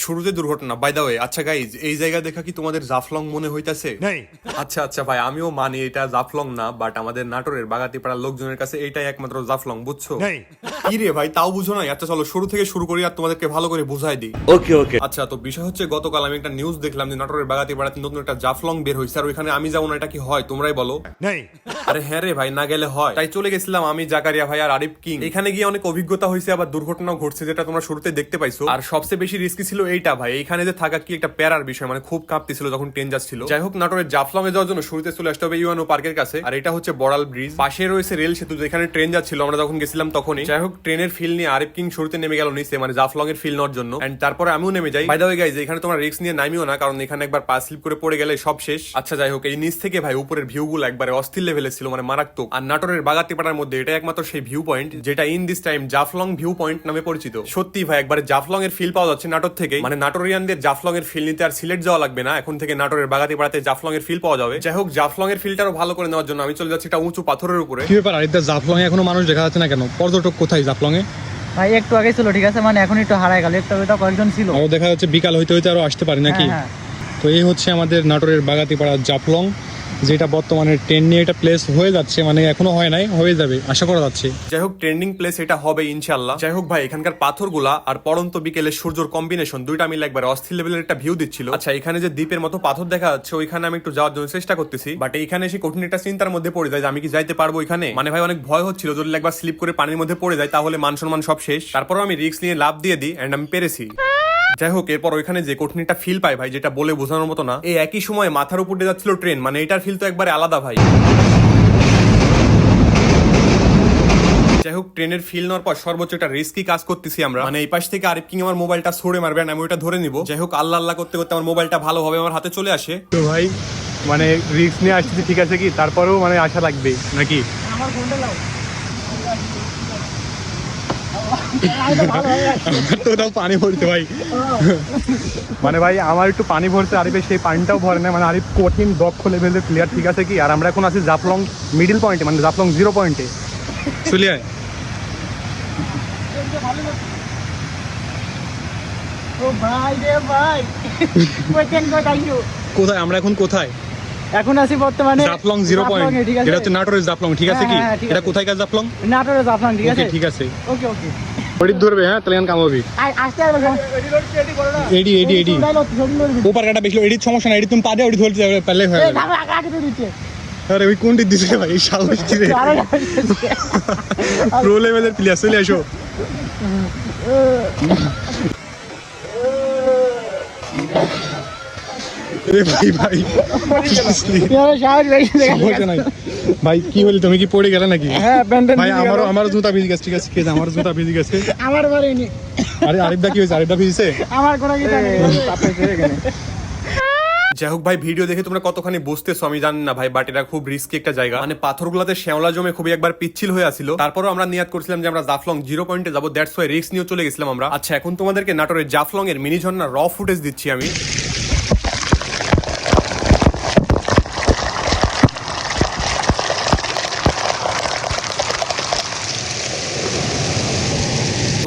শুরুতে দুর্ঘটনা by the way. আচ্ছা গাইজ, এই জায়গা দেখা কি তোমাদের জাফলং মনে হইতাছে? আচ্ছা আচ্ছা ভাই, আমিও মানি এটা জাফলং না, বাট আমাদের নাটোরের বাগাতিপাড়ার লোকজনের কাছে এটাই একমাত্র জাফলং, বুঝছো? কি রে ভাই, তাও বুঝো না? আচ্ছা চলো শুরু থেকে শুরু করি আর তোমাদেরকে ভালো করে বুঝাই দিই। ওকে ওকে। আচ্ছা, তো বিষয় হচ্ছে গতকাল আমি একটা নিউজ দেখলাম যে নাটোরের বাগাতিপাড়াতে নতুন একটা জাফলং বের হয়েছে, আর ওইখানে আমি যাবো না, এটা কি হয় তোমরাই বলো? আরে হ্যাঁ রে ভাই, না গেলে হয়? তাই চলে গেছিলাম আমি, জাকারিয়া ভাই আর আরিফ কিং। এখানে গিয়ে অনেক অভিজ্ঞতা হয়েছে, আবার দুর্ঘটনাও ঘটছে, যেটা তোমরা শুরুতে দেখতে পাইছো। আর সবচেয়ে বেশি রিস্কি ছিল এইটা ভাই, এইখানে যে থাকা কি একটা প্যারার বিষয়, মানে খুব কাঁপতেছিল যখন ট্রেন যাচ্ছিল। যাই হোক, নাটোরের জাফলং এ যাওয়ার জন্য শুরুতে চলে আসতে হবে ইউএনও পার্কের কাছে, আর এটা হচ্ছে বড়াল ব্রিজ। পাশে রয়েছে রেল সেতু, যেখানে ট্রেন যাচ্ছিল আমরা যখন গেছিলাম তখনই। যাই হোক, ট্রেনের ফিল নিয়ে আরিফ কিং শুরুতে নেমে গেল নিচে, মানে জাফলং এর ফিল নেওয়ার জন্য। এন্ড তারপরে আমিও নেমে যাই। বাই দ্য ওয়ে গাইজ, এখানে তোমরা রিস্ক নিয়ে নামিও না, কারণ এখানে একবার পা স্লিপ করে পড়ে গেলে সব শেষ। আচ্ছা যাই হোক, এই নিচ থেকে ভাই উপরের ভিউ গুলো একবারে অস্থির লেভেলের ছিল, মানে মারাত্মক। আর নাটোরের বাগাতিপাড়ার মধ্যে এটা একমাত্র সেই ভিউ পয়েন্ট যেটা in this time Jaflong view point নামে পরিচিত। সত্যি ভাই, একবারে জাফলং এর ফিল পাওয়া যাচ্ছে নাটোর থেকে, মানে নাটোরিয়ানদের জাফলং এর ফিল নিতে আর সিলেট যাওয়া লাগবে না, এখন থেকে নাটোরের বাগাতিপাড়াতে জাফলং এর ফিল পাওয়া যাবে। যাই হোক, জাফলং এর ফিলটারও ভালো করে নেওয়ার জন্য আমি চলে যাচ্ছি একটা উঁচু পাথরের উপরে। কি ব্যাপার আরিফদা, জাফলং এ এখনো মানুষ দেখা যাচ্ছে না কেন? পর্যটক কোথায় জাফলং এ? ভাই একটু আগে ছিল, ঠিক আছে, মানে এখন একটু হারায় গেল, একটু আগে তো কয়েকজন ছিল। আরো দেখা যাচ্ছে বিকাল হইতে হইতে আরো আসতে পারে নাকি? হ্যাঁ। তো এই হচ্ছে আমাদের নাটোরের বাগাতিপাড়া জাফলং, যেটা বর্তমানে ট্রেন নিয়ে একটা প্লেস হয়ে যাচ্ছে, মানে এখনো হয় নাই, হয়ে যাবে আশা করা যাচ্ছে। যাই হোক, ট্রেন্ডিং প্লেস এটা হবে ইনশাল্লাহ। যাই হোক ভাই, এখানকার পাথরগুলা আর পড়ন্ত বিকেলে সূর্যের কম্বিনেশন দুইটা মিলে একবার অস্থির লেভেলের একটা ভিউ দিচ্ছিল। আচ্ছা, এখানে যে দ্বীপের মতো পাথর দেখা যাচ্ছে, ওইখানে আমি একটু যাওয়ার জন্য চেষ্টা করতেছি, বাট এইখানে এসে কঠিন একটা চিন্তার মধ্যে পড়ে যায় যে আমি কি যাইতে পারবো এখানে। মানে ভাই অনেক ভয় হচ্ছিল, যদি একবার স্লিপ করে পানির মধ্যে পড়ে যায় তাহলে মান সম্মান সব শেষ। তারপরও আমি রিস্ক নিয়ে লাভ দিয়ে দিই এন্ড আমি পেরেছি। যাই হোক, এরপর ওইখানে যে কঠিন একটা ফিল পাই ভাই, যেটা বলে বোঝানোর মতো না। এই একই সময় মাথার উপর দিয়ে যাচ্ছিল ট্রেন, মানে এটার ফিল তো একবারে আলাদা ভাই। যাই হোক, ট্রেনের ফিল নেওয়ার পর সর্বোচ্চ একটা রিস্কি কাজ করতেছি আমরা, মানে এই পাশ থেকে আরিফ কিং আমার মোবাইলটা ছুড়ে মারবে, আমি ওইটা ধরে নিব। যাই হোক, আল্লাহ আল্লাহ করতে করতে আমার মোবাইলটা ভালোভাবে আমার হাতে চলে আসে। তো ভাই মানে রিস্ক নিয়ে আসতেছি ঠিক আছে, কি তারপরেও মানে আশা লাগবে নাকি? আমার ফোনটা লাও। তো ওটাও পানি ভরতে ভাই, মানে ভাই আমার একটু পানি ভরতে, আরিফের সেই পানিটাও ভরে না, মানে আরিফ কঠিন দক্ষ লেভেলের প্লেয়ার ঠিক আছে কি। আর আমরা এখন আছি জাফলং মিডিল পয়েন্টে, মানে জাফলং 0 পয়েন্টে। চলে আয়। ও ভাই রে ভাই, কোথায় আমরা এখন, কোথায়? এখন আছি বর্তমানে জাফলং 0 পয়েন্ট, ঠিক আছে। এটা হচ্ছে নাটোরের জাফলং ঠিক আছে কি? হ্যাঁ, ঠিক এটা আছে। কোথায় কাজ? জাফলং নাটোরে জাফলং, ঠিক আছে। ওকে ঠিক আছে, ওকে ওকে। ওডিট ধরবে, হ্যাঁ তাহলে কাম হবে। আসতে আর এডি এডি এডি ওপার কাটা বেশলো, এডিট সমস্যা না, এডি তুমি পারে ওডি ধরতে পারলে হয়। আগে তো দিচ্ছে। আরে ওই কোনটি দিছে ভাই, সাহস দিছে প্রো লেভেলের প্লেয়ার। চলে আসো। আরে ভাই ভাই সমস্যা নাই ভাই, কি হলো তুমি কি পড়ে গেলে নাকি? হ্যাঁ, ভাই আমারও জুতা ভিজে গেছে, ঠিক আছে ঠিক আছে, আমারও জুতা ভিজে গেছে। আমার বাড়িনি। আরে আরিফদা কি হয়েছে? আরিফদা ভিজেছে? আমার কোনো কিছু নেই। যাই হোক ভাই, ভিডিও দেখে তোমরা কতখানি বুঝতেছো আমি জানি না ভাই, বাট এটা খুব রিস্কি একটা জায়গা, মানে পাথরগুলোতে শ্যাওলা জমে খুবই একবার পিচ্ছিল হয়ে আসছিল। তারপরও আমরা নিয়াত করছিলাম যে আমরা জাফলং 0 পয়েন্টে যাবো, দ্যাটস ওয়াই রিস্ক নিয়ে চলে গেছিলাম আমরা। আচ্ছা, এখন তোমাদেরকে নাটোরের জাফলং এর মিনি ঝর্ণা র ফুটেজ দিচ্ছি আমি।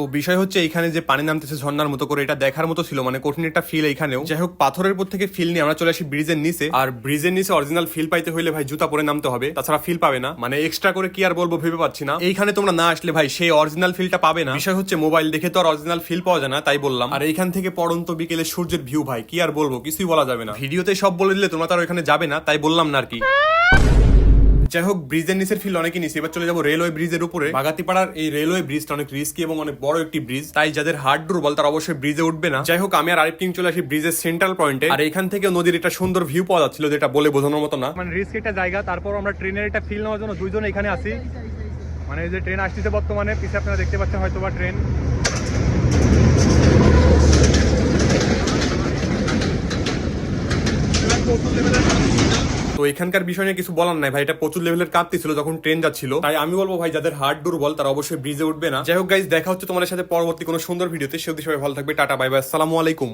তো বিষয় হচ্ছে এইখানে যে পানি নামতেছে ঝর্ণার মতো করে, এটা দেখার মতো ছিল, মানে কঠিন একটা ফিল এইখানেও। যাই হোক, পাথরের উপর থেকে ফিল নিয়ে আমরা চলে আসি ব্রিজের নিচে, আর ব্রিজের নিচে অরিজিনাল ফিল পাইতে হইলে ভাই জুতা পরে নামতে হবে, তাছাড়া ফিল পাবে না। মানে এক্সট্রা করে কি আর বলবো ভেবে পাচ্ছি না, এইখানে তোমরা না আসলে ভাই সেই অরিজিনাল ফিলটা পাবে না। বিষয় হচ্ছে মোবাইল দেখে তো আর অরিজিনাল ফিল পাওয়া যায় না, তাই বললাম। আর এইখান থেকে পড়ন্ত বিকেলে সূর্যের ভিউ ভাই কি আর বলবো, কিছুই বলা যাবে না। ভিডিওতে সব বলে দিলে তোমরা তার ওইখানে যাবে না, তাই বললাম না আর কি। যাই হোক, ব্রিজের নিচের ফিল অনেকই নিচে, এবার চলে যাবো রেলওয়ে ব্রিজের উপরে। বাগাতিপাড়ার এই রেলওয়ে ব্রিজটা অনেক রিস্কি এবং অনেক বড় একটি ব্রিজ, তাই যাদের হার্ট দুর্বল তারা অবশ্যই ব্রিজে উঠবে না। যাই হোক, আমি আর আরিফ কিং চলে আসি ব্রিজের সেন্ট্রাল পয়েন্টে, আর এখান থেকে নদীর একটা সুন্দর ভিউ পাওয়া যাচ্ছিল, যেটা বলে বোঝানোর মতো না, মানে রিস্ক একটা জায়গা। তারপর আমরা ট্রেনের একটা ফিল নেওয়ার জন্য দুইজন এখানে আছি, মানে এই যে ট্রেন আসতেছে বর্তমানে, পিছিয়ে আপনারা দেখতে পাচ্ছেন হয়তো বা ট্রেন। তো এখানকার বিষয় নিয়ে কিছু বলার নাই ভাই, এটা প্রচুর লেভেলের কাঁপতেছিল যখন ট্রেন যাচ্ছিল, তাই আমি বলবো ভাই যাদের হার্ট দুর্বল তারা অবশ্যই ব্রিজে উঠবে না। যাই হোক গাইজ, দেখা হচ্ছে তোমাদের সাথে পরবর্তী কোনো সুন্দর ভিডিওতে, সে সবাই ভালো থাকবে, টাটা বাই বাই, আসসালামু আলাইকুম।